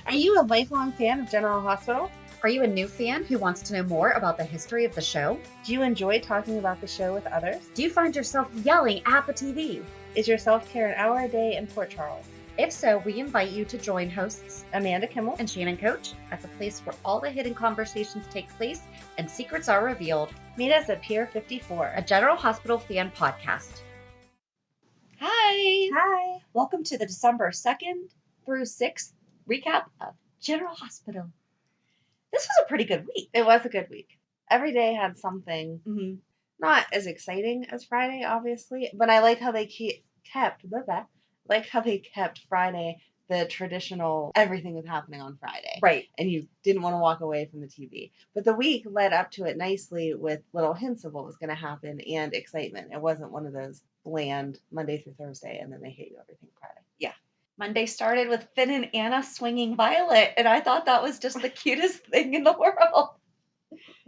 Are you a lifelong fan of General Hospital? Are you a new fan who wants to know more about the history of the show? Do you enjoy talking about the show with others? Do you find yourself yelling at the TV? Is your self-care an hour a day in Port Charles? If so, we invite you to join hosts Amanda Kimmel and Shannon Coach at the place where all the hidden conversations take place and secrets are revealed. Meet us at Pier 54, a General Hospital fan podcast. Hi! Hi! Welcome to the December 2nd through 6th recap of General Hospital. This was a pretty good week. It was a good week. Every day had something. Mm-hmm. Not as exciting as Friday, obviously, but I like how they kept Friday the traditional, everything was happening on Friday. Right. And you didn't want to walk away from the TV. But the week led up to it nicely with little hints of what was going to happen and excitement. It wasn't one of those bland Monday through Thursday and then they hate you everything Friday. Yeah. Monday started with Finn and Anna swinging Violet, and I thought that was just the cutest thing in the world.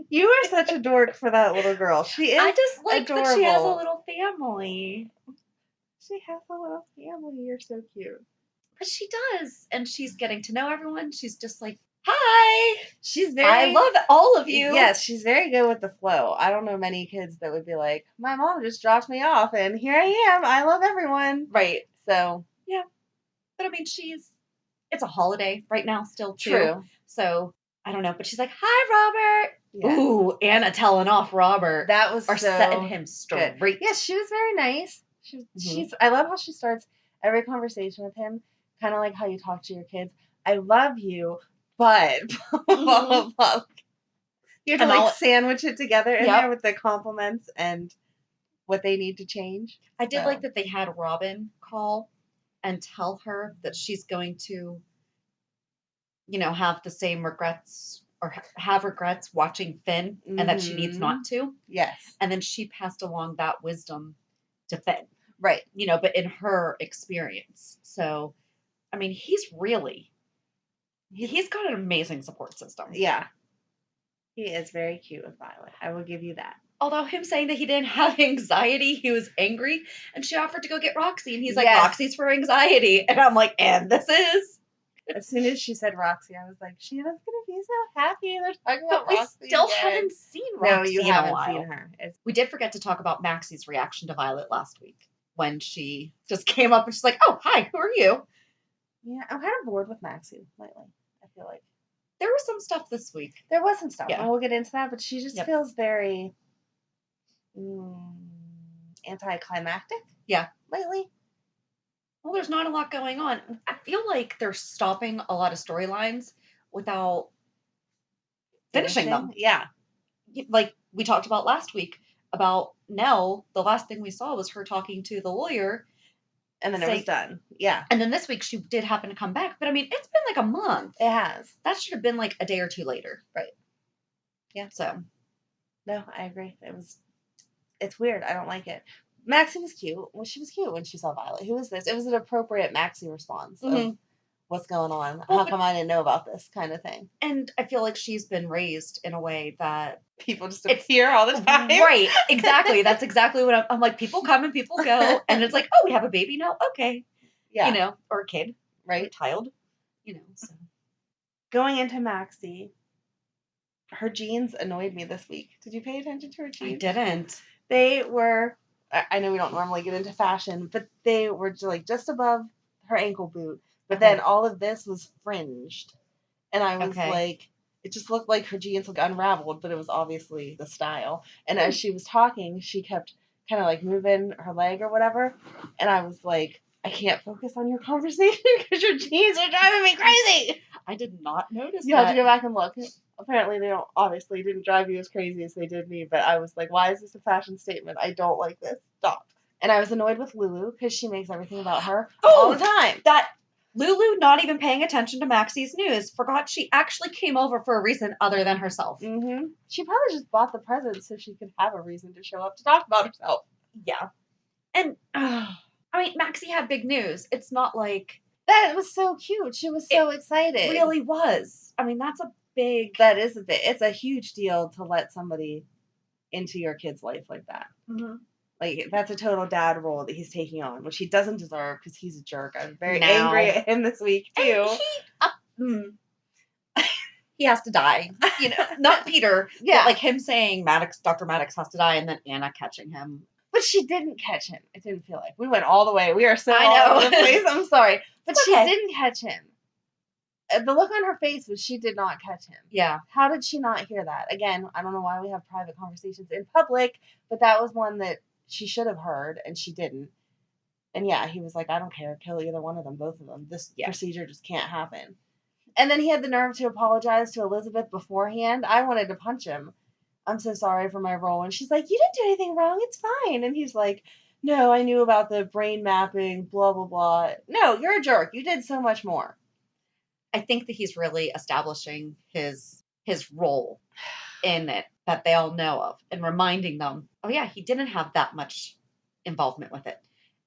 You are such a dork for that little girl. She is. I just like adorable. that she has a little family. She has a little family. You're so cute. But she does, and she's getting to know everyone. She's just like, hi. I love all of you. Yes, she's very good with the flow. I don't know many kids that would be like, my mom just dropped me off, and here I am. I love everyone. Right. So, yeah. But I mean, it's a holiday right now still, too. True. So, I don't know. But she's like, hi, Robert. Yeah. Ooh, Anna telling off Robert. That was setting him straight. Good. Yes, she was very nice. I love how she starts every conversation with him, kind of like how you talk to your kids. I love you, but blah, blah, blah. You have to sandwich it together in there with the compliments and what they need to change. I did like that they had Robin call and tell her that she's going to, have the same regrets or have regrets watching Finn and that she needs not to. Yes. And then she passed along that wisdom to Finn. Right. But in her experience. So, I mean, he's got an amazing support system. Yeah. He is very cute with Violet. I will give you that. Although him saying that he didn't have anxiety, he was angry, and she offered to go get Roxy, and he's like, Roxy's for anxiety. And I'm like, and this is? As soon as she said Roxy, I was like, Shannon's going to be so happy. They're talking about Roxy. We still haven't seen Roxy. No, you haven't seen her. We did forget to talk about Maxie's reaction to Violet last week when she just came up and she's like, oh, hi, who are you? Yeah, I'm kind of bored with Maxie lately, I feel like. There was some stuff this week. There was some stuff. Yeah. And we'll get into that, but she just feels very anticlimactic. Yeah. Lately. Well, there's not a lot going on. I feel like they're stopping a lot of storylines without finishing them. Yeah. Like we talked about last week about Nell, the last thing we saw was her talking to the lawyer. And then it was done. Yeah. And then this week she did happen to come back. But I mean, it's been like a month. It has. That should have been like a day or two later. Right. Yeah. So. No, I agree. It's weird. I don't like it. Maxie was cute. Well, she was cute when she saw Violet. Who is this? It was an appropriate Maxie response of what's going on. Well, how come I didn't know about this kind of thing? And I feel like she's been raised in a way that people just appear all the time. Right. Exactly. That's exactly what I'm like. People come and people go. And it's like, oh, we have a baby now. Okay. Yeah. Or a kid. Right. Or a child. So. Going into Maxie, her jeans annoyed me this week. Did you pay attention to her jeans? I didn't. They were, I know we don't normally get into fashion, but they were just above her ankle boot. But then all of this was fringed. And I was like, it just looked like her jeans looked unraveled, but it was obviously the style. And as she was talking, she kept kind of like moving her leg or whatever. And I was like, I can't focus on your conversation because your jeans are driving me crazy. I did not notice that. You have to go back and look. Apparently they didn't drive you as crazy as they did me, but I was like, why is this a fashion statement? I don't like this. Stop. And I was annoyed with Lulu because she makes everything about her all the time. That Lulu, not even paying attention to Maxie's news, forgot she actually came over for a reason other than herself. Mm-hmm. She probably just bought the present so she could have a reason to show up to talk about herself. Yeah. And, I mean, Maxie had big news. It's not like... That was so cute. She was so excited. It really was. I mean, that's a big... That is a big... It's a huge deal to let somebody into your kid's life like that. Mm-hmm. Like, that's a total dad role that he's taking on, which he doesn't deserve because he's a jerk. I'm very angry at him this week, too. And he has to die. You know, not Peter. Yeah. But like him saying Dr. Maddox has to die, and then Anna catching him. But she didn't catch him. It didn't feel like. We went all the way. We are so I all know. over the place. I'm sorry. But she Okay. didn't catch him. The look on her face was she did not catch him. Yeah. How did she not hear that? Again, I don't know why we have private conversations in public, but that was one that she should have heard, and she didn't. And yeah, he was like, I don't care. Kill either one of them, both of them. This procedure just can't happen. And then he had the nerve to apologize to Elizabeth beforehand. I wanted to punch him. I'm so sorry for my role. And she's like, you didn't do anything wrong. It's fine. And he's like, no, I knew about the brain mapping, blah, blah, blah. No, you're a jerk. You did so much more. I think that he's really establishing his role in it that they all know of and reminding them, oh yeah, he didn't have that much involvement with it.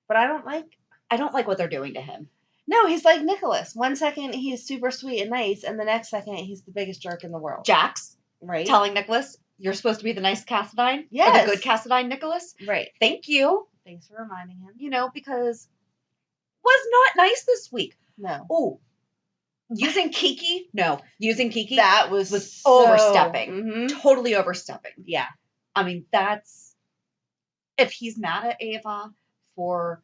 But I don't like what they're doing to him. No, he's like Nikolas. One second he's super sweet and nice, and the next second he's the biggest jerk in the world. Jax, right? Telling Nikolas, you're supposed to be the nice Cassadine. Yes. Or the good Cassadine, Nikolas. Right. Thank you. Thanks for reminding him. You know, because was not nice this week. No. Oh. Using Kiki? No. Using Kiki? That was overstepping. Mm-hmm. Totally overstepping. Yeah. I mean, that's... If he's mad at Ava for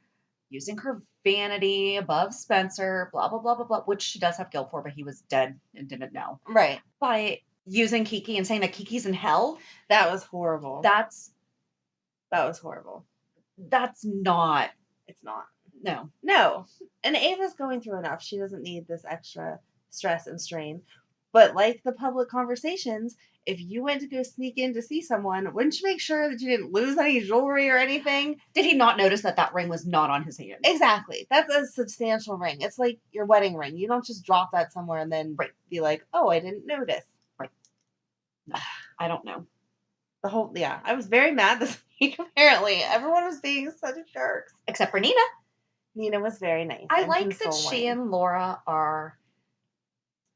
using her vanity above Spencer, blah, blah, blah, blah, blah, which she does have guilt for, but he was dead and didn't know. Right. By using Kiki and saying that Kiki's in hell. That was horrible. That was horrible. That's not... It's not. No. No. And Ava's going through enough. She doesn't need this extra stress and strain. But like the public conversations, if you went to go sneak in to see someone, wouldn't you make sure that you didn't lose any jewelry or anything? Did he not notice that ring was not on his hand? Exactly. That's a substantial ring. It's like your wedding ring. You don't just drop that somewhere and then be like, oh, I didn't notice. Right. No, I don't know. I was very mad this week, apparently. Everyone was being such a jerks. Except for Nina. Nina was very nice. I like that she and Laura are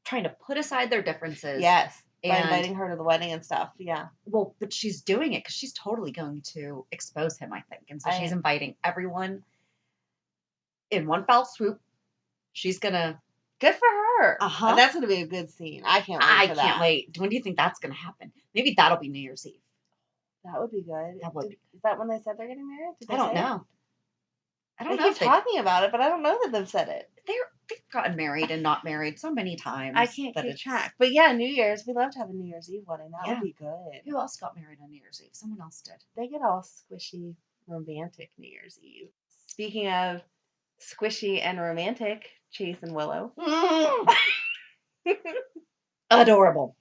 trying to put aside their differences. Yes. By inviting her to the wedding and stuff. Yeah. Well, but she's doing it because she's totally going to expose him, I think. And so she's inviting everyone in one foul swoop. She's going to... Good for her. Uh-huh. And that's going to be a good scene. I can't wait for that. I can't wait. When do you think that's going to happen? Maybe that'll be New Year's Eve. That would be good. That would be. Is that when they said they're getting married? I don't know. I don't know. They keep talking about it, but I don't know that they've said it. They've gotten married and not married so many times. I can't keep track. But yeah, New Year's. We love to have a New Year's Eve wedding. That would be good. Who else got married on New Year's Eve? Someone else did. They get all squishy, romantic New Year's Eve. Speaking of squishy and romantic, Chase and Willow. Adorable.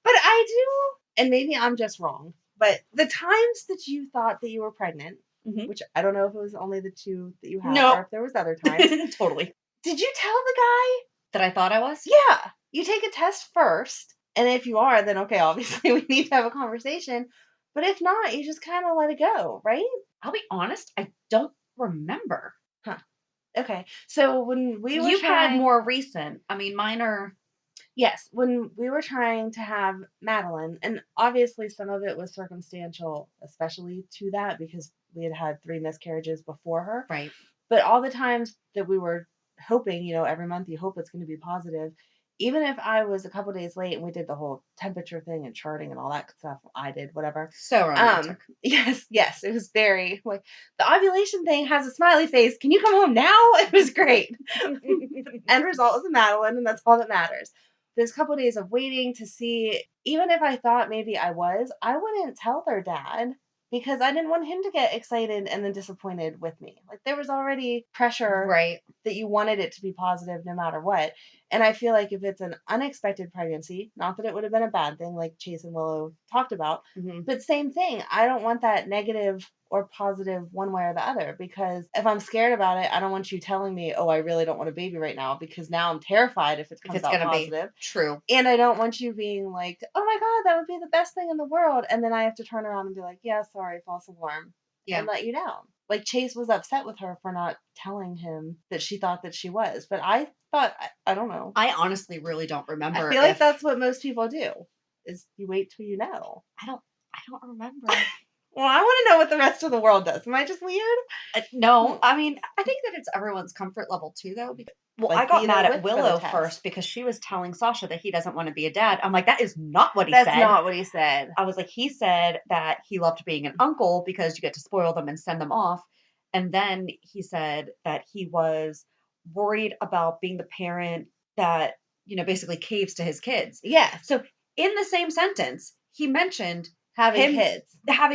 But I do, and maybe I'm just wrong, but the times that you thought that you were pregnant, which I don't know if it was only the two that you had or if there was other times. Totally. Did you tell the guy that I thought I was? Yeah. You take a test first, and if you are, then okay, obviously we need to have a conversation. But if not, you just kind of let it go, right? I'll be honest, I don't remember. Huh. Okay. So when we were You've had more recent. I mean, mine are... Yes, when we were trying to have Madeline, and obviously some of it was circumstantial, especially to that, because we had 3 miscarriages before her. Right. But all the times that we were hoping, every month you hope it's going to be positive, even if I was a couple days late and we did the whole temperature thing and charting and all that stuff, I did, whatever. So romantic. Yes, it was very, like, the ovulation thing has a smiley face. Can you come home now? It was great. End result was a Madeline, and that's all that matters. There's a couple of days of waiting to see, even if I thought maybe I wouldn't tell their dad because I didn't want him to get excited and then disappointed with me. Like, there was already pressure that you wanted it to be positive no matter what. And I feel like if it's an unexpected pregnancy, not that it would have been a bad thing like Chase and Willow talked about, but same thing. I don't want that negative or positive one way or the other, because if I'm scared about it, I don't want you telling me, oh, I really don't want a baby right now, because now I'm terrified if it comes out positive. True. And I don't want you being like, oh my God, that would be the best thing in the world. And then I have to turn around and be like, yeah, sorry, false alarm. And let you down. Like, Chase was upset with her for not telling him that she thought that she was. But I thought, I don't know. I honestly really don't remember. I feel like that's what most people do, is you wait till you know. I don't remember. Well, I want to know what the rest of the world does. Am I just weird? No, I mean, I think that it's everyone's comfort level too, though. Well, Like, I got be there mad at with for the Willow test. first because she was telling Sasha that he doesn't want to be a dad. I'm like, that is not what he That's said. not what he said. I was like, he said that he loved being an uncle because you get to spoil them and send them off. And then he said that he was worried about being the parent that, basically caves to his kids. Yes. So in the same sentence, he mentioned Having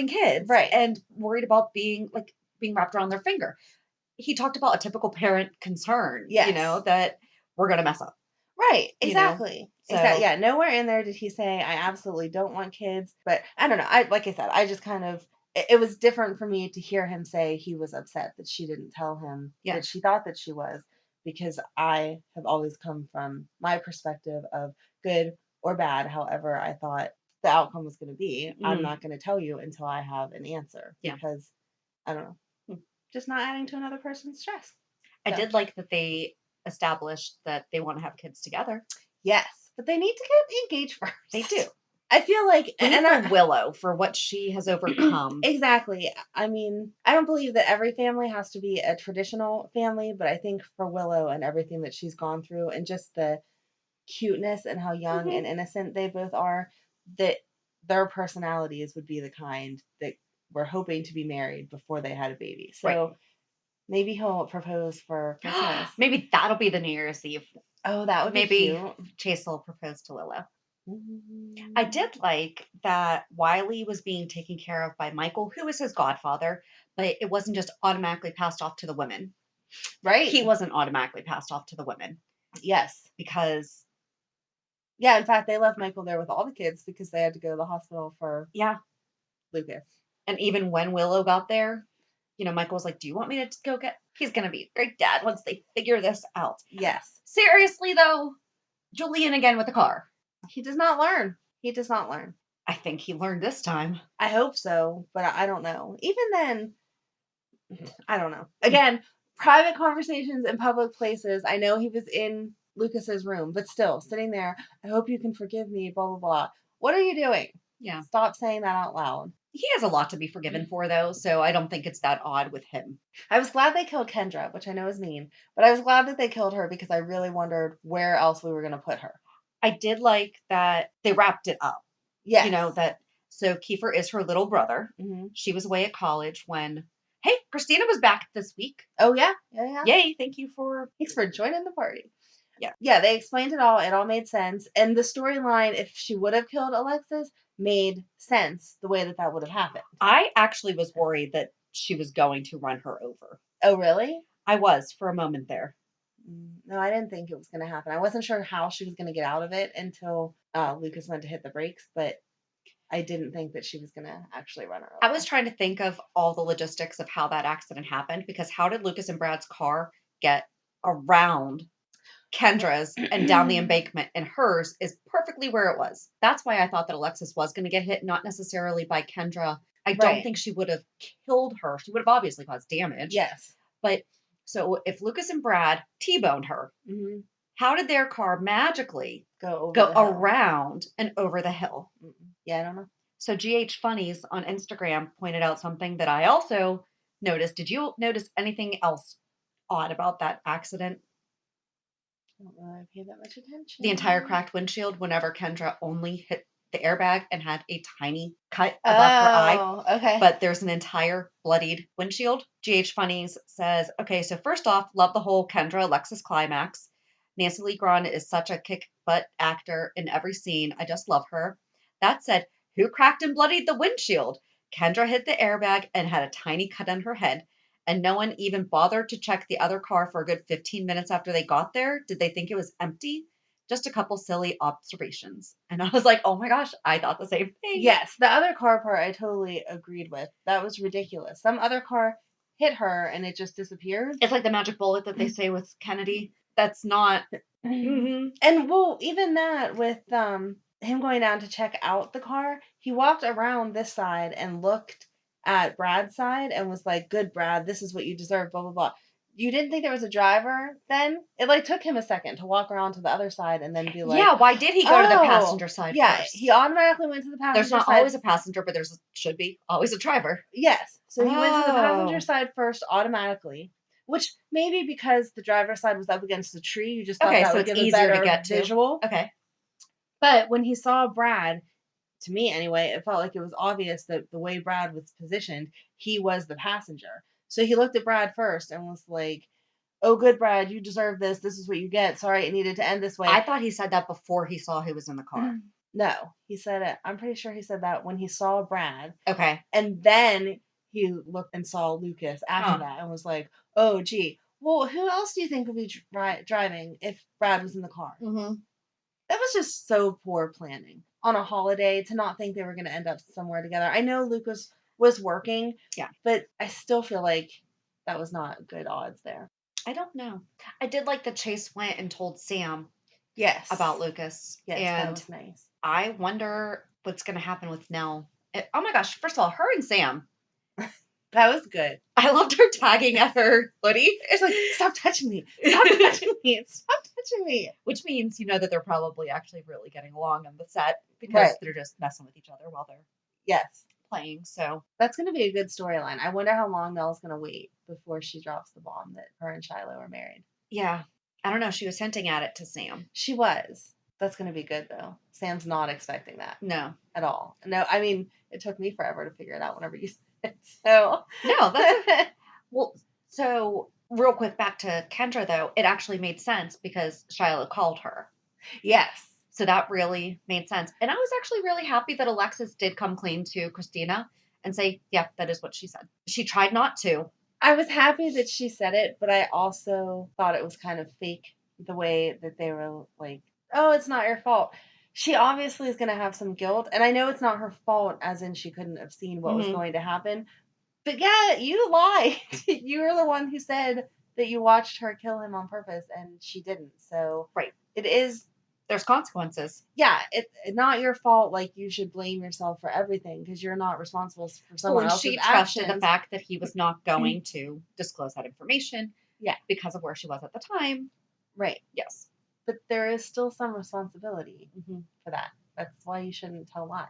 kids. Right. and worried about being wrapped around their finger. He talked about a typical parent concern, Yes. that we're going to mess up. Right, exactly. So, yeah, nowhere in there did he say, I absolutely don't want kids. But I don't know. Like I said, I just kind of, it was different for me to hear him say he was upset that she didn't tell him that she thought that she was, because I have always come from my perspective of good or bad, however I thought the outcome was going to be. I'm not going to tell you until I have an answer, because I don't know, just not adding to another person's stress. I did like that they established that they want to have kids together. Yes, but they need to get engaged first. They do. I feel like, and Willow for what she has overcome. Exactly. I mean, I don't believe that every family has to be a traditional family, but I think for Willow and everything that she's gone through, and just the cuteness and how young and innocent they both are, that their personalities would be the kind that were hoping to be married before they had a baby. So maybe he'll propose for Christmas. Maybe that'll be the New Year's Eve. Oh, that would be cute. Chase will propose to Willow. I did like that Wiley was being taken care of by Michael, who was his godfather, but it wasn't just automatically passed off to the women. Right. He wasn't automatically passed off to the women. Yes. Because... Yeah, in fact, they left Michael there with all the kids because they had to go to the hospital for Lucas. And even when Willow got there, Michael was like, do you want me to go get... He's going to be a great dad once they figure this out. Yes. Seriously, though, Julian again with the car. He does not learn. I think he learned this time. I hope so, but I don't know. Even then, I don't know. Again, private conversations in public places. I know he was in Lucas's room, but still, sitting there, I hope you can forgive me, blah, blah, blah. What are you doing? Yeah. Stop saying that out loud. He has a lot to be forgiven for, though, so I don't think it's that odd with him. I was glad they killed Kendra, which I know is mean, but I was glad that they killed her because I really wondered where else we were going to put her. I did like that they wrapped it up. Yes. So Kiefer is her little brother. Mm-hmm. She was away at college when, hey, Christina was back this week. Oh, yeah? Yay, thanks for joining the party. Yeah. Yeah, they explained it all. It all made sense. And the storyline, if she would have killed Alexis, made sense the way that would have happened. I actually was worried that she was going to run her over. Oh, really? I was for a moment there. No, I didn't think it was going to happen. I wasn't sure how she was going to get out of it until Lucas went to hit the brakes, but I didn't think that she was going to actually run her over. I was trying to think of all the logistics of how that accident happened, because how did Lucas and Brad's car get around Kendra's and down the embankment, and hers is perfectly where it was? That's why I thought that Alexis was going to get hit, not necessarily by Kendra. I don't think she would have killed her. She would have obviously caused damage. Yes. But so if Lucas and Brad T-boned her, how did their car magically go around and over the hill? Yeah, I don't know. So GH Funnies on Instagram pointed out something that I also noticed. Did you notice anything else odd about that accident? I don't know. I paid that much attention. The entire cracked windshield whenever Kendra only hit the airbag and had a tiny cut above her eye. Okay. But there's an entire bloodied windshield. GH Funnies says, okay, so first off, love the whole Kendra Alexis climax. Nancy Lee Grahn is such a kick-butt actor in every scene. I just love her. That said, who cracked and bloodied the windshield? Kendra hit the airbag and had a tiny cut on her head, and no one even bothered to check the other car for a good 15 minutes after they got there. Did they think it was empty? Just a couple silly observations. And I was like, oh my gosh, I thought the same thing. Yes, the other car part I totally agreed with. That was ridiculous. Some other car hit her and it just disappeared. It's like the magic bullet that they say with Kennedy. That's not... And well, even that with him going down to check out the car, he walked around this side and looked at Brad's side and was like, good, Brad, this is what you deserve, blah, blah, blah. You didn't think there was a driver then? It like took him a second to walk around to the other side and then be like, yeah, why did he go to the passenger side yeah, first? he automatically went to the passenger There's not side. always a passenger, but should be always a driver. Yes. So he went to the passenger side first automatically, which maybe because the driver's side was up against the tree, you just thought that would give a better visual. Okay. But when he saw Brad, to me anyway, it felt like it was obvious that the way Brad was positioned, he was the passenger. So he looked at Brad first and was like, oh, good, Brad, you deserve this. This is what you get. Sorry, it needed to end this way. I thought he said that before he saw who was in the car. No, he said it. I'm pretty sure he said that when he saw Brad. Okay. And then he looked and saw Lucas after that and was like, oh, gee, well, who else do you think would be driving if Brad was in the car? Mm-hmm. That was just so poor planning on a holiday to not think they were going to end up somewhere together. I know Lucas was working, but I still feel like that was not good odds there. I don't know. I did like that Chase went and told Sam about Lucas. Yes, and that was nice. I wonder what's going to happen with Nell. Oh my gosh, first of all, her and Sam. That was good. I loved her tagging at her hoodie. It's like, stop touching me. Stop touching me. Stop touching me. Which means, that they're probably actually really getting along on the set because they're just messing with each other while they're playing. So that's going to be a good storyline. I wonder how long Nell's going to wait before she drops the bomb that her and Shiloh are married. Yeah. I don't know. She was hinting at it to Sam. She was. That's going to be good, though. Sam's not expecting that. No. At all. No, I mean, it took me forever to figure it out whenever you said it. So. No, that's well, so real quick back to Kendra, though. It actually made sense because Shiloh called her. Yes. So that really made sense. And I was actually really happy that Alexis did come clean to Christina and say, yeah, that is what she said. She tried not to. I was happy that she said it, but I also thought it was kind of fake the way that they were like, oh, it's not your fault. She obviously is going to have some guilt. And I know it's not her fault, as in she couldn't have seen what was going to happen. But yeah, you lied. You were the one who said that you watched her kill him on purpose, and she didn't. So it is. There's consequences. Yeah, it's not your fault. Like, you should blame yourself for everything because you're not responsible for someone else's actions. She trusted the fact that he was not going to disclose that information. Yeah. Because of where she was at the time. Right. Yes. But there is still some responsibility for that. That's why you shouldn't tell lies.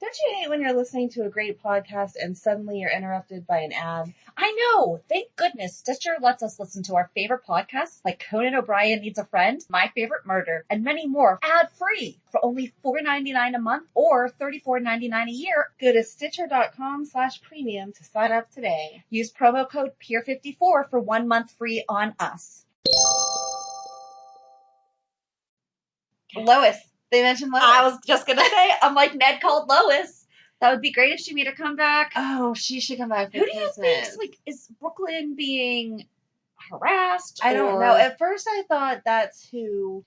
Don't you hate when you're listening to a great podcast and suddenly you're interrupted by an ad? I know. Thank goodness Stitcher lets us listen to our favorite podcasts like Conan O'Brien Needs a Friend, My Favorite Murder, and many more ad-free for only $4.99 a month or $34.99 a year. Go to Stitcher.com/premium to sign up today. Use promo code Pier54 for 1 month free on us. Lois. They mentioned Lois. I was just going to say, I'm like, Ned called Lois. That would be great if she made her come back. Oh, she should come back for Who do Christmas. you think, like, is Brooklyn being harassed? I don't know. At first I thought that's who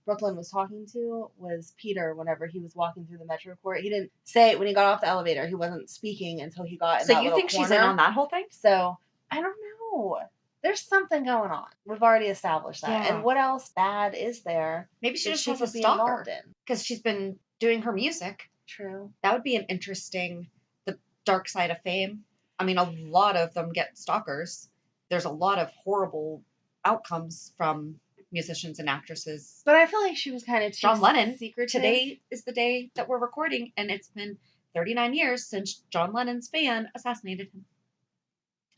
Brooklyn was talking to, was Peter whenever he was walking through the Metro Court. He didn't say it when he got off the elevator. He wasn't speaking until he got in that little corner. So you think she's in on that whole thing? So, I don't know. There's something going on. We've already established that. Yeah. And what else bad is there? Maybe she just has a stalker. Because she's been doing her music. True. That would be an interesting, the dark side of fame. I mean, a lot of them get stalkers. There's a lot of horrible outcomes from musicians and actresses. But I feel like she was kind of John Lennon. Secretive. Today is the day that we're recording, and it's been 39 years since John Lennon's fan assassinated him.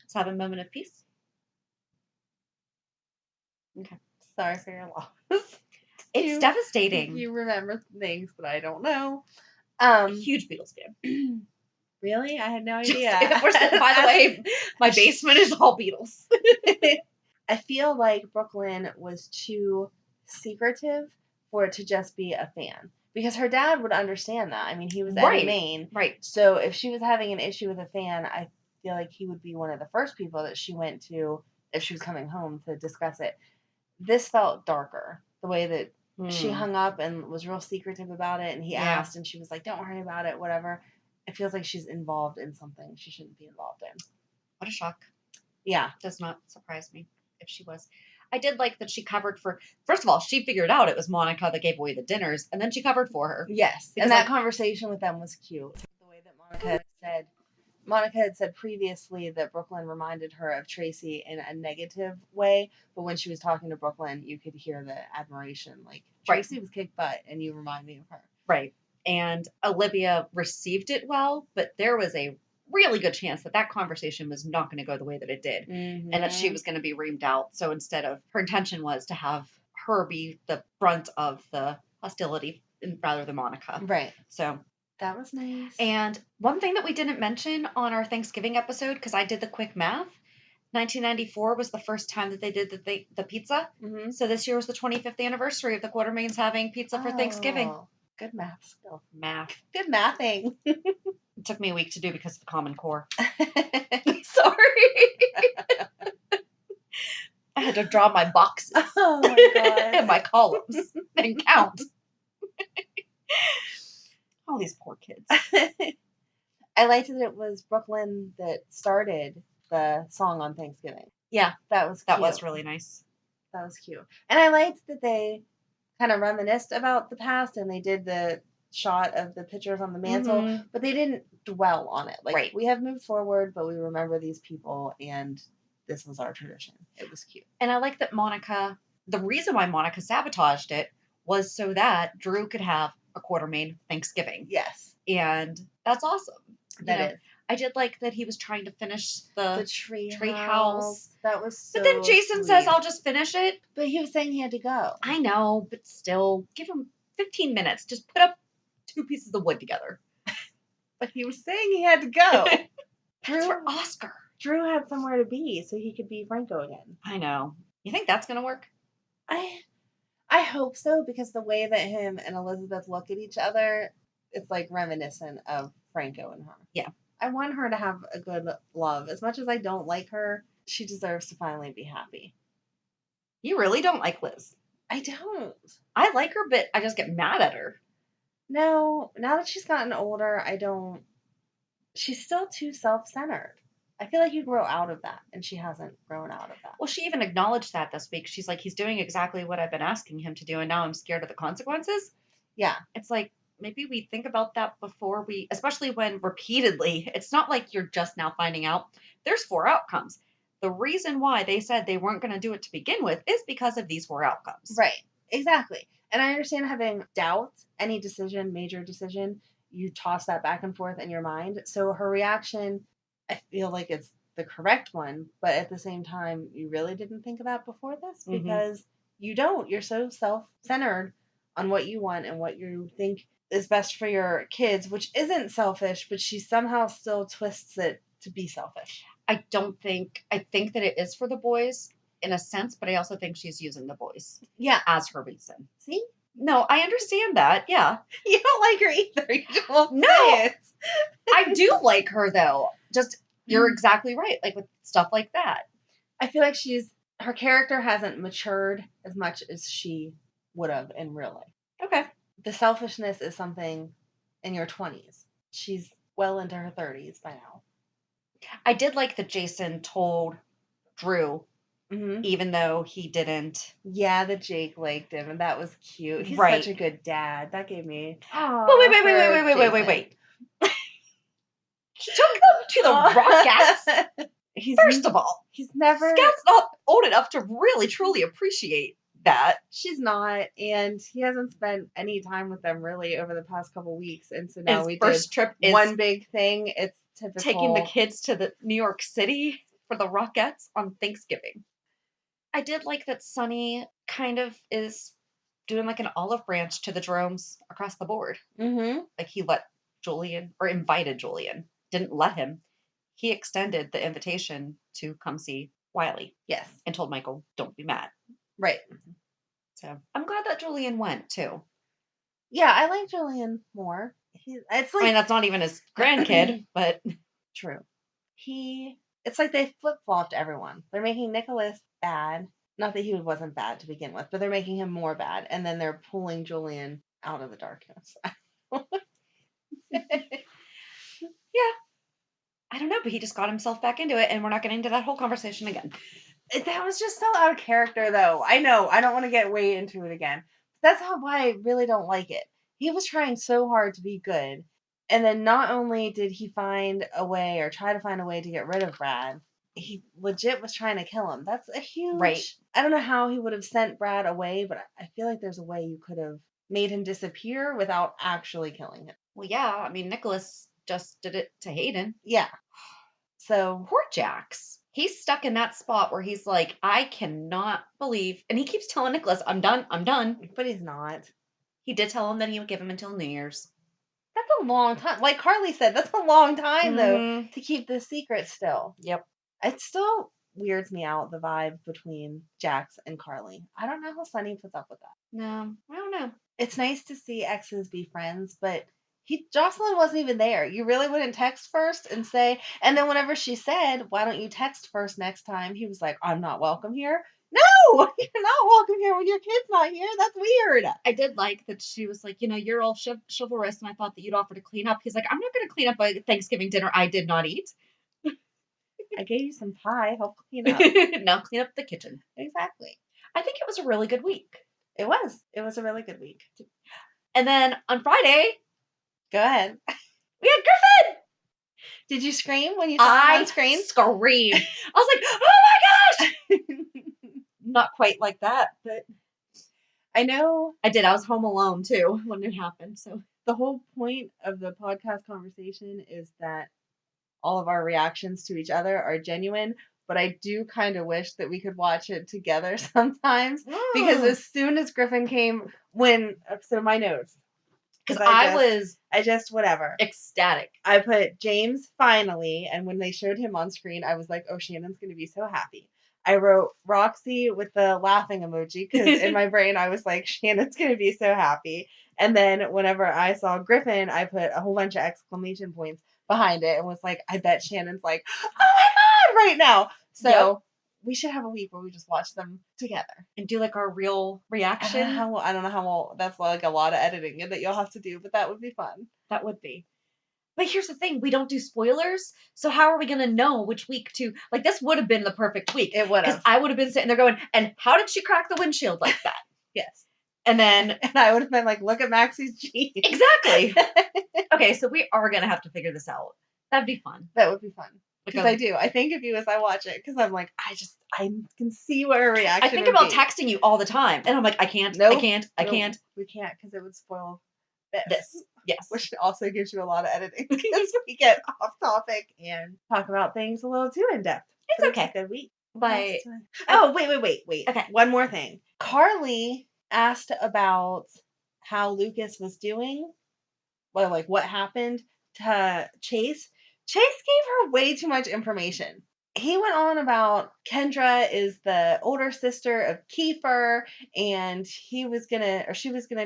Let's have a moment of peace. Okay. Sorry for your loss. It's devastating. You remember things that I don't know. Huge Beatles fan. Really? I had no idea. By the way, my basement is all Beatles. I feel like Brooklyn was too secretive for it to just be a fan. Because her dad would understand that. I mean, he was Eddie Main. Right. So if she was having an issue with a fan, I feel like he would be one of the first people that she went to if she was coming home to discuss it. This felt darker. The way that she hung up and was real secretive about it, and he asked, and she was like, don't worry about it, whatever. It feels like she's involved in something she shouldn't be involved in. What a shock. Yeah. Does not surprise me if she was. I did like that she covered for, first of all, she figured out it was Monica that gave away the dinners, and then she covered for her. Yes. And that conversation with them was cute. The way that Monica said, Monica had said previously that Brooklyn reminded her of Tracy in a negative way, but when she was talking to Brooklyn, you could hear the admiration. Like, Tracy was kick butt, and you remind me of her. Right. And Olivia received it well, but there was a really good chance that that conversation was not going to go the way that it did, and that she was going to be reamed out. So instead of, her intention was to have her be the brunt of the hostility rather than Monica. Right. So that was nice. And one thing that we didn't mention on our Thanksgiving episode, because I did the quick math, 1994 was the first time that they did the pizza. Mm-hmm. So this year was the 25th anniversary of the Quartermains having pizza for Thanksgiving. Good math skill. Math. Good mathing. It took me a week to do because of the Common Core. Sorry. I had to draw my boxes. Oh my God. And my columns and count. All these poor kids. I liked that it was Brooklyn that started the song on Thanksgiving. Yeah, that was cute. That was really nice. That was cute. And I liked that they kind of reminisced about the past, and they did the shot of the pictures on the mantle, but they didn't dwell on it. Like, we have moved forward, but we remember these people, and this was our tradition. It was cute. And I like that Monica, the reason why Monica sabotaged it was so that Drew could have a Quartermain Thanksgiving. Yes. And that's awesome. That is. I did like that he was trying to finish the tree house. That was so But then Jason says, I'll just finish it. But he was saying he had to go. I know, but still, give him 15 minutes. Just put up 2 pieces of wood together. But he was saying he had to go. Drew, for Oscar. Drew had somewhere to be so he could be Franco again. I know. You think that's going to work? I hope so, because the way that him and Elizabeth look at each other, it's like reminiscent of Franco and her. Yeah. I want her to have a good love. As much as I don't like her, she deserves to finally be happy. You really don't like Liz? I don't. I like her, but I just get mad at her. No, now that she's gotten older, I don't. She's still too self-centered. I feel like you grow out of that, and she hasn't grown out of that. Well, she even acknowledged that this week. She's like, he's doing exactly what I've been asking him to do, and now I'm scared of the consequences. Yeah. It's like, maybe we think about that before we, especially when repeatedly, it's not like you're just now finding out. There's 4 outcomes. The reason why they said they weren't going to do it to begin with is because of these 4 outcomes. Right. Exactly. And I understand having doubts, any decision, major decision, you toss that back and forth in your mind. So her reaction, I feel like it's the correct one, but at the same time, you really didn't think of that before this, because you don't. You're so self-centered on what you want and what you think is best for your kids, which isn't selfish, but she somehow still twists it to be selfish. I think that it is for the boys in a sense, but I also think she's using the boys. Yeah. As her reason. See? No, I understand that. Yeah. You don't like her either. You won't No. say it. I do like her though. Just, you're exactly right. Like with stuff like that. I feel like her character hasn't matured as much as she would have in real life. Okay. The selfishness is something in your 20s. She's well into her 30s by now. I did like that Jason told Drew, even though he didn't. Yeah, that Jake liked him, and that was cute. He's right. such a good dad. That gave me. But wait. He took them to the Rockettes. First of all, he's never. Scout's not old enough to really truly appreciate that. She's not, and he hasn't spent any time with them really over the past couple weeks. And so now His first trip is one big thing. It's typical. Taking the kids to the New York City for the Rockettes on Thanksgiving. I did like that Sonny kind of is doing like an olive branch to the Jeromes across the board. Like he let Julian, or invited Julian, didn't let him. He extended the invitation to come see Wiley. Yes. And told Michael, don't be mad. Right. So I'm glad that Julian went too. Yeah, I like Julian more. It's like, I mean, that's not even his grandkid, but true. It's like they flip-flopped everyone. They're making Nikolas bad. Not that he wasn't bad to begin with, but they're making him more bad. And then they're pulling Julian out of the darkness. Yeah. I don't know, but he just got himself back into it, and we're not getting into that whole conversation again. That was just so out of character, though. I know. I don't want to get way into it again. That's why I really don't like it. He was trying so hard to be good, And then not only did he find a way or try to find a way to get rid of Brad, he legit was trying to kill him. That's a huge. Right. I don't know how he would have sent Brad away, but I feel like there's a way you could have made him disappear without actually killing him. Well, yeah. I mean, Nikolas just did it to Hayden. Yeah. So poor Jax. He's stuck in that spot where he's like, I cannot believe, and he keeps telling Nikolas, I'm done, I'm done. But he's not. He did tell him that he would give him until New Year's. That's a long time. Like Carly said, that's a long time though to keep this secret still. Yep. It still weirds me out, the vibe between Jax and Carly. I don't know how Sunny puts up with that. No, I don't know. It's nice to see exes be friends, but Jocelyn wasn't even there. You really wouldn't text first and say, and then whenever she said, why don't you text first next time? He was like, I'm not welcome here. No, you're not welcome here when your kid's not here. That's weird. I did like that she was like, you're all chivalrous, and I thought that you'd offer to clean up. He's like, I'm not going to clean up a Thanksgiving dinner I did not eat. I gave you some pie. Help clean up. Now clean up the kitchen. Exactly. I think it was a really good week. It was. It was a really good week. And then on Friday, go ahead. We had Griffin. Did you scream when you saw him on screen? Screamed. I was like, oh my gosh. Not quite like that, but I know. I did. I was home alone too when it happened. So the whole point of the podcast conversation is that all of our reactions to each other are genuine, but I do kind of wish that we could watch it together sometimes because as soon as Griffin came, so my notes. Because I just whatever. Ecstatic. I put James finally, and when they showed him on screen, I was like, oh, Shannon's going to be so happy. I wrote Roxy with the laughing emoji because in my brain I was like, Shannon's going to be so happy. And then whenever I saw Griffin, I put a whole bunch of exclamation points behind it and was like, I bet Shannon's like, oh my God, right now. So we should have a week where we just watch them together and do like our real reaction. I don't know how that's like a lot of editing that you'll have to do, but that would be fun. That would be. But here's the thing, we don't do spoilers, so how are we going to know which week to, like, this would have been the perfect week. It would have. Because I would have been sitting there going, and how did she crack the windshield like that? Yes. And then... And I would have been like, look at Maxie's jeans. Exactly. Okay, so we are going to have to figure this out. That'd be fun. That would be fun. Because I do. I think of you as I watch it, because I'm like, I can see what her reaction I think about texting you all the time, and I'm like, I can't, nope, I can't. We can't, because it would spoil this. Yes. Which also gives you a lot of editing because we get off topic and talk about things a little too in depth. It's okay. It's a good week. But oh, wait. Okay. One more thing. Carly asked about how Lucas was doing. Well, like what happened to Chase. Chase gave her way too much information. He went on about Kendra is the older sister of Kiefer, and she was gonna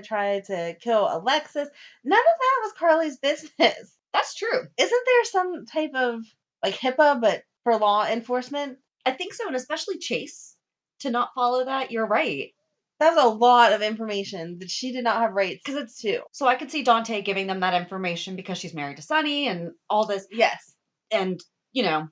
try to kill Alexis. None of that was Carly's business. That's true. Isn't there some type of like HIPAA, but for law enforcement? I think so, and especially Chase to not follow that. You're right. That was a lot of information that she did not have rights because it's two. So I could see Dante giving them that information because she's married to Sonny and all this. Yes, and.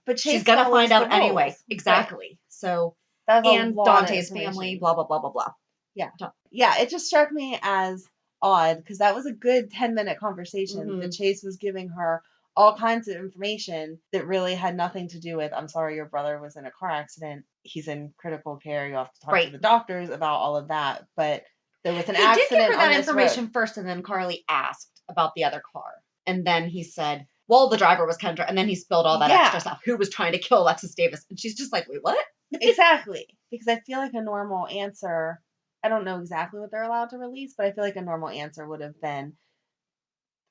But she's gonna find out anyway. Exactly. Right. So and Dante's family, blah blah blah blah blah. Yeah, yeah. It just struck me as odd because that was a good 10-minute conversation that Chase was giving her all kinds of information that really had nothing to do with. I'm sorry, your brother was in a car accident. He's in critical care. You have to talk to the doctors about all of that. But there was an accident. He did give her that information first, and then Carly asked about the other car, and then he said. Well, the driver was Kendra, and then he spilled all that extra stuff. Who was trying to kill Alexis Davis? And she's just like, wait, what? Exactly. Because I feel like a normal answer, I don't know exactly what they're allowed to release, but I feel like a normal answer would have been,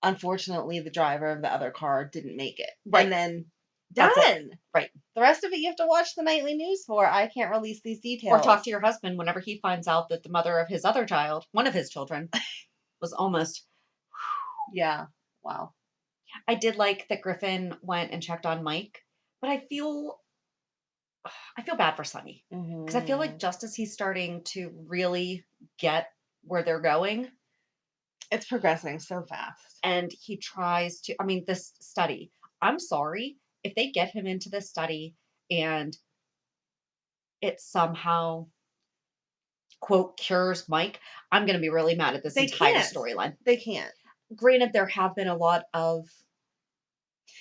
unfortunately, the driver of the other car didn't make it. Right. And then done. Right. The rest of it you have to watch the nightly news for. I can't release these details. Or talk to your husband whenever he finds out that the mother of his other child, one of his children, was almost. Yeah. Wow. I did like that Griffin went and checked on Mike, but I feel bad for Sonny because I feel like just as he's starting to really get where they're going, it's progressing so fast. And he tries to, this study, I'm sorry, if they get him into this study and it somehow, quote, cures Mike, I'm going to be really mad at this entire storyline. They can't. granted, there have been a lot of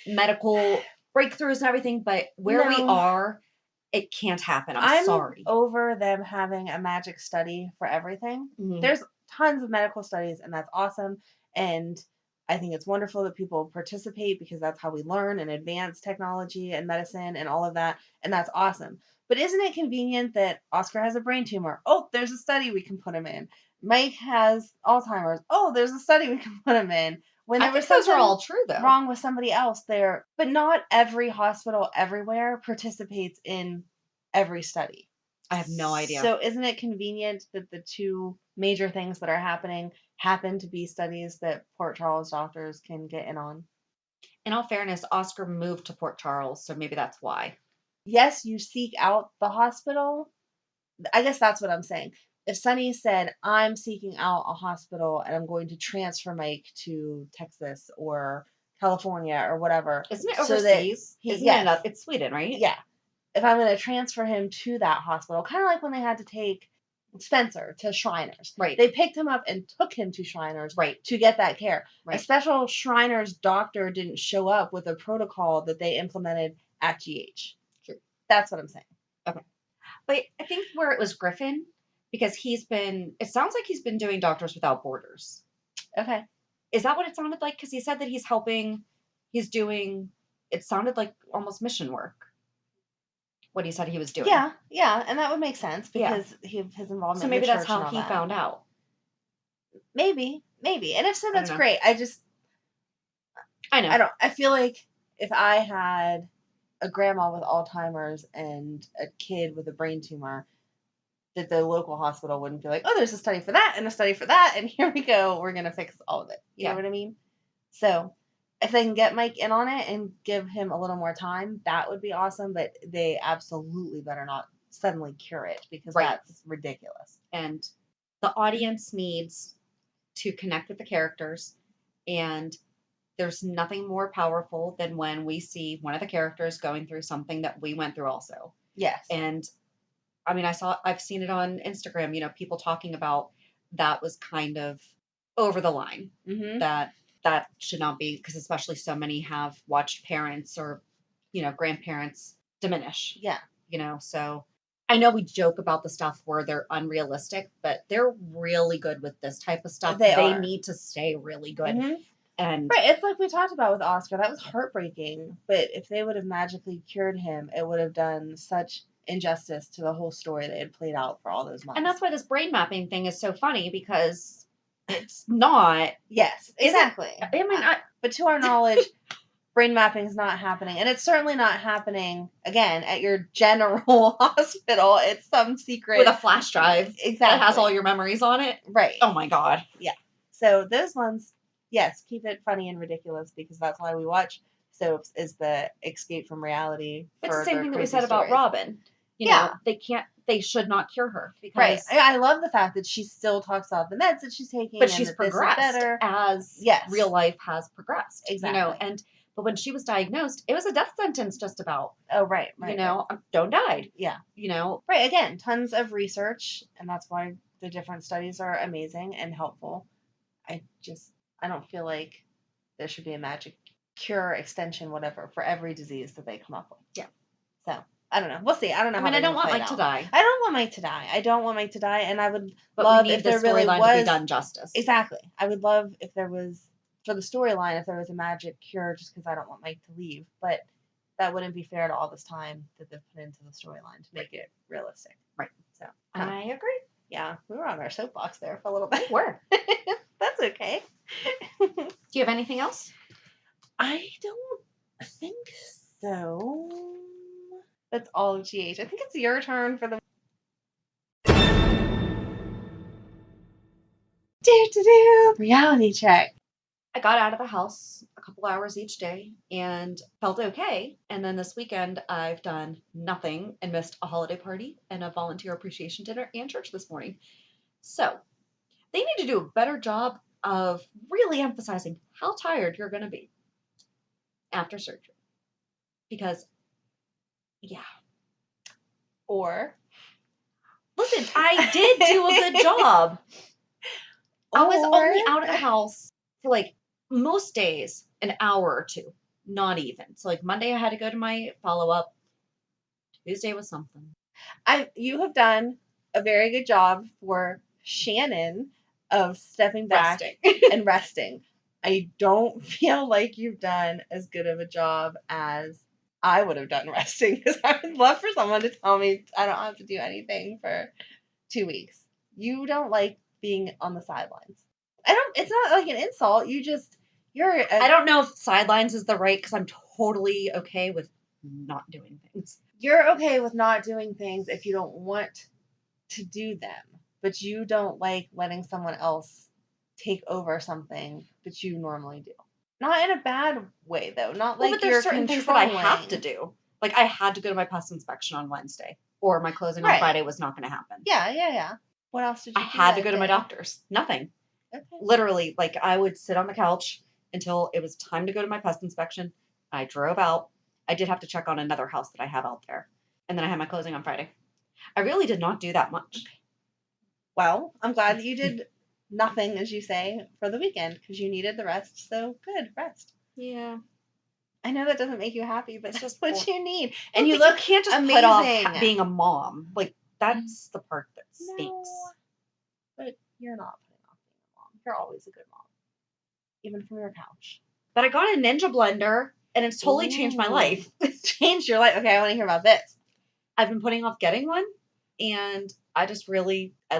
medical breakthroughs and everything, but where we No. are, it can't happen. I'm sorry. over them having a magic study for everything. Mhm. There's tons of medical studies, and that's awesome. And I think it's wonderful that people participate because that's how we learn and advance technology and medicine and all of that. And that's awesome. But isn't it convenient that Oscar has a brain tumor? Oh, there's a study we can put him in. Mike has Alzheimer's. Oh, there's a study we can put him in. When I there was think those are something all true, though. wrong with somebody else there, but not every hospital everywhere participates in every study. I have no idea. So isn't it convenient that the two major things that are happening happen to be studies that Port Charles doctors can get in on? In all fairness, Oscar moved to Port Charles, so maybe that's why. Yes, you seek out the hospital. I guess that's what I'm saying. If Sunny said, I'm seeking out a hospital and I'm going to transfer Mike to Texas or California or whatever. Isn't it so overseas? That Isn't it? It's Sweden, right? Yeah. If I'm going to transfer him to that hospital, kind of like when they had to take Spencer to Shriners. Right. They picked him up and took him to Shriners right. to get that care. Right. A special Shriners doctor didn't show up with a protocol that they implemented at GH. True. That's what I'm saying. Okay. But I think where it was Griffin, because it sounds like he's been doing Doctors Without Borders. Okay. Is that what it sounded like? Because he said that it sounded like almost mission work. What he said he was doing. Yeah, and that would make sense because his involvement. So maybe that's how he found out. Maybe, and if so, that's great. I know. I feel like if I had a grandma with Alzheimer's and a kid with a brain tumor, that the local hospital wouldn't be like, oh, there's a study for that and a study for that, and here we go, we're gonna fix all of it. You know what I mean? So if they can get Mike in on it and give him a little more time, that would be awesome. But they absolutely better not suddenly cure it because that's ridiculous. And the audience needs to connect with the characters, and there's nothing more powerful than when we see one of the characters going through something that we went through also. Yes. And I mean, I've seen it on Instagram, people talking about that was kind of over the line. Mm-hmm. That should not be, because especially so many have watched parents or, grandparents diminish. Yeah. So I know we joke about the stuff where they're unrealistic, but they're really good with this type of stuff. They need to stay really good. Mm-hmm. And it's like we talked about with Oscar. That was heartbreaking. But if they would have magically cured him, it would have done such injustice to the whole story that had played out for all those months. And that's why this brain mapping thing is so funny, because it's not. Yes, exactly. But to our knowledge, brain mapping is not happening. And it's certainly not happening, again, at your general hospital. It's some secret. With a flash drive. Exactly. That has all your memories on it. Right. Oh my God. Yeah. So those ones, yes, keep it funny and ridiculous because that's why we watch soaps, is the escape from reality. It's the same thing that we said about Robin. They should not cure her. Because right. I love the fact that she still talks about the meds that she's taking. But she's progressed better as real life has progressed. Exactly. But when she was diagnosed, it was a death sentence just about. Oh, right. Don't die. Yeah. Right. Again, tons of research, and that's why the different studies are amazing and helpful. I don't feel like there should be a magic cure, extension, whatever, for every disease that they come up with. Yeah. So, I don't know. We'll see. I don't know. I don't want Mike to die. I don't want Mike to die. I don't want Mike to die, and I would love if there really was to be done justice. Exactly. I would love if there was, for the storyline, if there was a magic cure, just because I don't want Mike to leave. But that wouldn't be fair to all this time that they've put into the storyline to make it realistic. Right. So I agree. Yeah, we were on our soapbox there for a little bit. We were. That's okay. Do you have anything else? I don't think so. That's all of GH. I think it's your turn for the reality check. I got out of the house a couple hours each day and felt okay. And then this weekend, I've done nothing and missed a holiday party and a volunteer appreciation dinner and church this morning. So they need to do a better job of really emphasizing how tired you're going to be after surgery. Because, yeah. Or, listen, I did do a good job. I was only out of the house for like most days, an hour or two, not even. So like Monday, I had to go to my follow up. Tuesday was something. You have done a very good job for Shannon of stepping back and resting. I don't feel like you've done as good of a job as I would have done resting, because I would love for someone to tell me I don't have to do anything for 2 weeks. You don't like being on the sidelines. It's not like an insult. I don't know if sidelines is the right, because I'm totally okay with not doing things. You're okay with not doing things if you don't want to do them, but you don't like letting someone else take over something that you normally do. Not in a bad way, though. Not like but there's certain things that I have to do. Like I had to go to my pest inspection on Wednesday, or my closing on Friday was not going to happen. Yeah. What else did you do? I had to go to my doctor's. Nothing. Okay. Literally, like I would sit on the couch until it was time to go to my pest inspection. I drove out. I did have to check on another house that I have out there. And then I had my closing on Friday. I really did not do that much. Well, I'm glad that you did nothing, as you say, for the weekend, because you needed the rest. So good, rest. Yeah. I know that doesn't make you happy, but it's just what you need. And you can't just amazing. Put off being a mom. Like that's the part that stinks. No, but you're not putting off being a mom. You're always a good mom, even from your couch. But I got a Ninja blender, and it's totally changed my life. It's changed your life. Okay, I want to hear about this. I've been putting off getting one, and I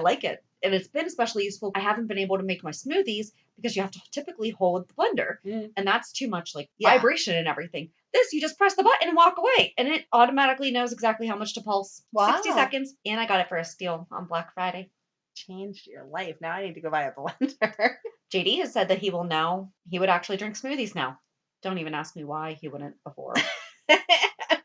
like it. And it's been especially useful. I haven't been able to make my smoothies because you have to typically hold the blender. And that's too much vibration and everything. This, you just press the button and walk away. And it automatically knows exactly how much to pulse. Wow. 60 seconds. And I got it for a steal on Black Friday. Changed your life. Now I need to go buy a blender. JD has said that he would actually drink smoothies now. Don't even ask me why he wouldn't before.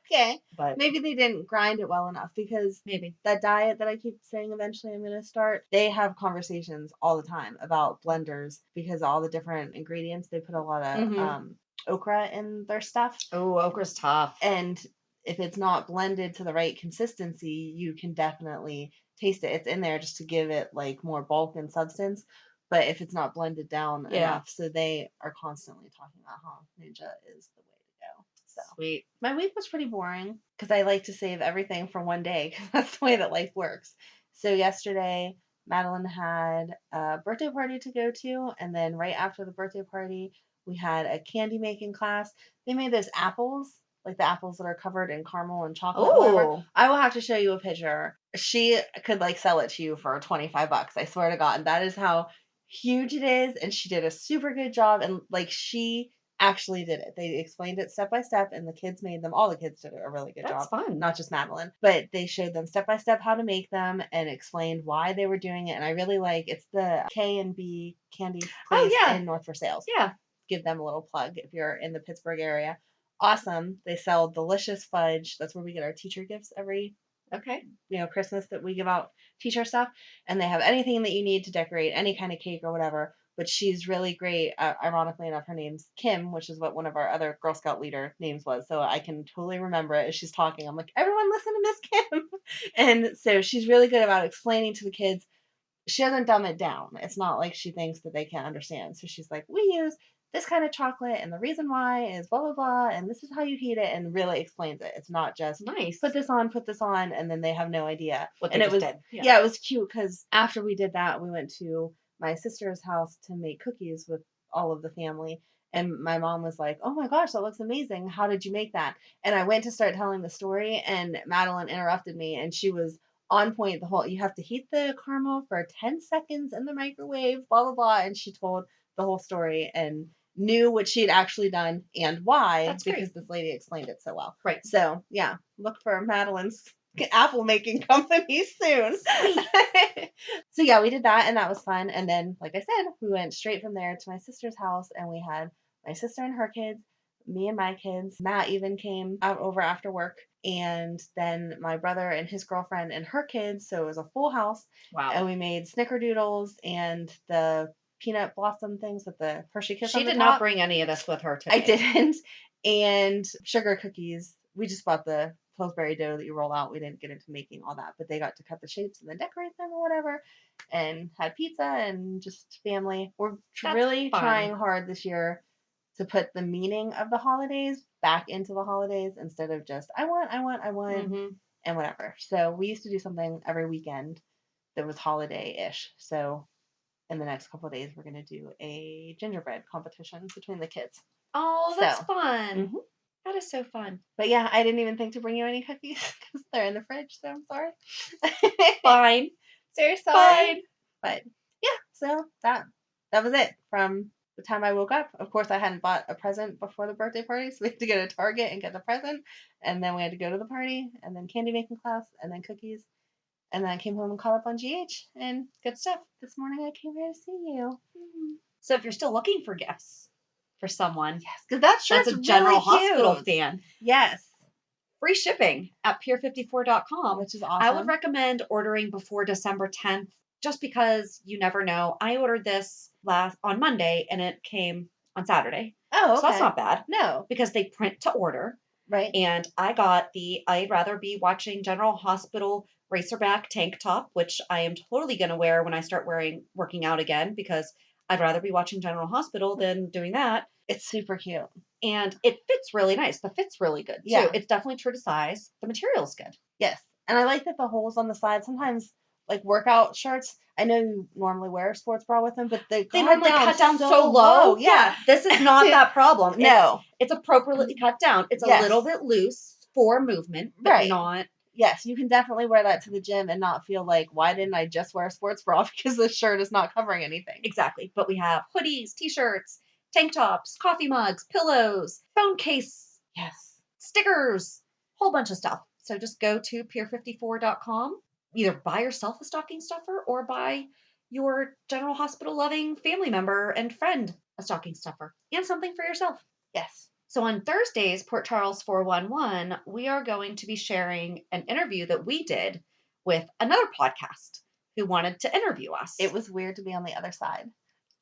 Okay. But maybe they didn't grind it well enough, because maybe that diet that I keep saying eventually I'm going to start, they have conversations all the time about blenders, because all the different ingredients, they put a lot of okra in their stuff. Oh, okra's tough. And if it's not blended to the right consistency, you can definitely taste it. It's in there just to give it like more bulk and substance. But if it's not blended down enough, so they are constantly talking about how Ninja is the way to go. So sweet. My week was pretty boring, because I like to save everything for one day, because that's the way that life works. So yesterday, Madeline had a birthday party to go to, and then right after the birthday party, we had a candy making class. They made those apples, like the apples that are covered in caramel and chocolate. Oh, I will have to show you a picture. She could sell it to you for $25. I swear to God. That is how huge it is. And she did a super good job. And she actually did it. They explained it step by step, and the kids made them. All the kids did a really good job. That's fun. Not just Madeline, but they showed them step by step how to make them and explained why they were doing it. And I really it's the K&B candy place in North Versailles. Yeah. Give them a little plug if you're in the Pittsburgh area. Awesome. They sell delicious fudge. That's where we get our teacher gifts every Christmas, that we give out teacher stuff. And they have anything that you need to decorate, any kind of cake or whatever. But she's really great. Ironically enough, her name's Kim, which is what one of our other Girl Scout leader names was. So I can totally remember it as she's talking. I'm like, everyone listen to Miss Kim. And so she's really good about explaining to the kids. She doesn't dumb it down. It's not like she thinks that they can't understand. So she's like, we use this kind of chocolate, and the reason why is blah, blah, blah, and this is how you heat it, and really explains it. It's not just put this on, and then they have no idea. And it was did. Yeah, it was cute, because after we did that, we went to my sister's house to make cookies with all of the family. And my mom was like, oh my gosh, that looks amazing. How did you make that? And I went to start telling the story, and Madeline interrupted me, and she was on point you have to heat the caramel for 10 seconds in the microwave, blah, blah, blah. And she told the whole story and knew what she had actually done and why. That's because this lady explained it so well. Right. So yeah, look for Madeline's apple making company soon. So yeah, we did that, and that was fun. And then, like I said, we went straight from there to my sister's house, and we had my sister and her kids, me and my kids. Matt even came over after work, and then my brother and his girlfriend and her kids. So it was a full house. Wow. And we made snickerdoodles and the peanut blossom things with the Hershey Kiss on the top. She did not bring any of this with her today. I didn't. And sugar cookies. We just bought the Pillsbury dough that you roll out. We didn't get into making all that, but they got to cut the shapes and then decorate them or whatever, and had pizza and just family. We're really trying hard this year to put the meaning of the holidays back into the holidays instead of just I want, and whatever. So we used to do something every weekend that was holiday-ish. So in the next couple of days, we're going to do a gingerbread competition between the kids. Oh, that's fun. Mm-hmm. That is so fun. But yeah, I didn't even think to bring you any cookies because they're in the fridge, so I'm sorry. Fine. So you're sorry. Fine. But yeah, so that was it from the time I woke up. Of course, I hadn't bought a present before the birthday party, so we had to go to Target and get the present, and then we had to go to the party, and then candy making class, and then cookies. And then I came home and caught up on GH and good stuff. This morning I came here to see you. So if you're still looking for gifts for someone, yes, because that's a General Hospital fan. Yes. Free shipping at pier54.com, which is awesome. I would recommend ordering before December 10th, just because you never know. I ordered this on Monday and it came on Saturday. Oh, okay. So that's not bad. No. Because they print to order. Right. And I got I'd rather be watching General Hospital Racerback tank top, which I am totally going to wear when I start working out again, because I'd rather be watching General Hospital than doing that. It's super cute. And it fits really nice. The fit's really good, too. Yeah. It's definitely true to size. The material's good. Yes. And I like that the holes on the side, sometimes, like workout shirts, I know you normally wear a sports bra with them, but they normally cut down so low. Yeah. This is not that problem. No. It's appropriately cut down. It's a little bit loose for movement, but not... Yes, you can definitely wear that to the gym and not feel like, why didn't I just wear a sports bra because the shirt is not covering anything. Exactly. But we have hoodies, t-shirts, tank tops, coffee mugs, pillows, phone case, stickers, whole bunch of stuff. So just go to pier54.com, either buy yourself a stocking stuffer or buy your General Hospital loving family member and friend a stocking stuffer and something for yourself. Yes. So on Thursdays, Port Charles 411, we are going to be sharing an interview that we did with another podcast who wanted to interview us. It was weird to be on the other side.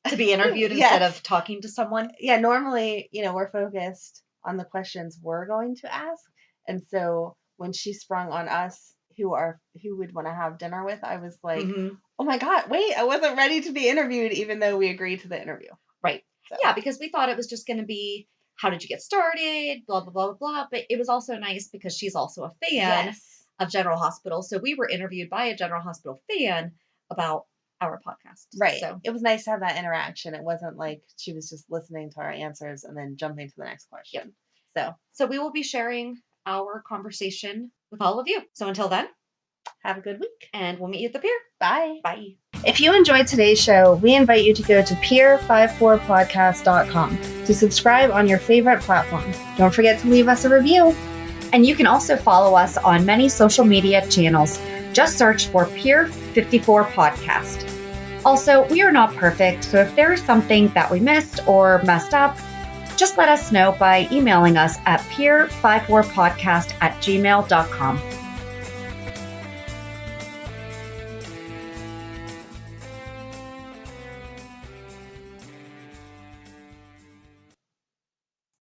To be interviewed instead of talking to someone? Yeah, normally, we're focused on the questions we're going to ask. And so when she sprung on us who would want to have dinner with, I was like, oh my God, wait, I wasn't ready to be interviewed even though we agreed to the interview. Right. So. Yeah, because we thought it was just going to be, how did you get started? Blah, blah, blah, blah, blah. But it was also nice because she's also a fan of General Hospital. So we were interviewed by a General Hospital fan about our podcast. Right. So it was nice to have that interaction. It wasn't like she was just listening to our answers and then jumping to the next question. Yep. So we will be sharing our conversation with all of you. So until then, have a good week. And we'll meet you at the pier. Bye. Bye. If you enjoyed today's show, we invite you to go to pier54podcast.com to subscribe on your favorite platform. Don't forget to leave us a review. And you can also follow us on many social media channels. Just search for Pier54 Podcast. Also, we are not perfect, so if there is something that we missed or messed up, just let us know by emailing us at pier54podcast@gmail.com.